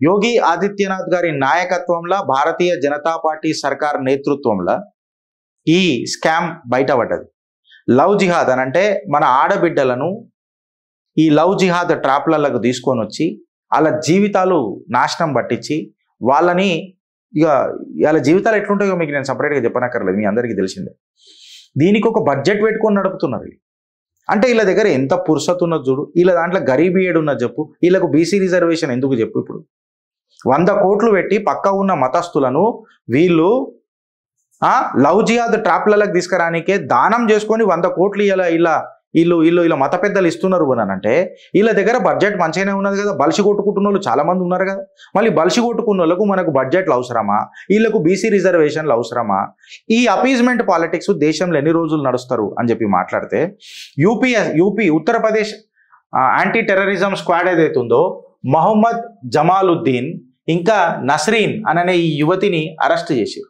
యోగి ఆదిత్యనాథ్ గారి నాయకత్వంలో భారతీయ జనతా పార్టీ సర్కార్ నేతృత్వంలో ఈ స్కామ్ బయటపడ్డది. లవ్ జిహాద్ అని అంటే మన ఆడబిడ్డలను ఈ లవ్ జిహాద్ ట్రాప్లకు తీసుకొని వచ్చి వాళ్ళ జీవితాలు నాశనం పట్టించి వాళ్ళని ఇక వాళ్ళ జీవితాలు ఎట్లుంటాయో మీకు నేను సపరేట్గా చెప్పనక్కర్లేదు, మీ అందరికీ తెలిసిందే. దీనికి ఒక బడ్జెట్ పెట్టుకొని నడుపుతున్నారు. అంటే వీళ్ళ దగ్గర ఎంత పురుషత్ ఉన్నది చూడు. వీళ్ళ దాంట్లో గరీబీ ఏడు ఉన్నది చెప్పు. వీళ్ళకు బీసీ రిజర్వేషన్ ఎందుకు చెప్పు. ఇప్పుడు 100 కోట్లు పెట్టి పక్క ఉన్న మతస్థులను వీళ్ళు లవ్ జిహాద్ ట్రాప్లకు తీసుకురానికే దానం చేసుకొని 100 కోట్లు ఇలా మత పెద్దలు ఇస్తున్నారు అని అంటే వీళ్ళ దగ్గర బడ్జెట్ మంచిగానే ఉన్నది కదా. బలిసి కొట్టుకుంటున్న వాళ్ళు చాలా మంది ఉన్నారు కదా. మళ్ళీ బలిసి కొట్టుకున్న వాళ్ళకు మనకు బడ్జెట్లు అవసరమా? వీళ్ళకు బీసీ రిజర్వేషన్లు అవసరమా? ఈ అపీజ్మెంట్ పాలిటిక్స్ దేశంలో ఎన్ని రోజులు నడుస్తారు అని చెప్పి మాట్లాడితే UP Uttar Pradesh anti terrorism squad ఏదైతుందో మొహమ్మద్ జమాలుద్దీన్ ఇంకా నస్రీన్ అనే ఈ యువతిని అరెస్ట్ చేశారు.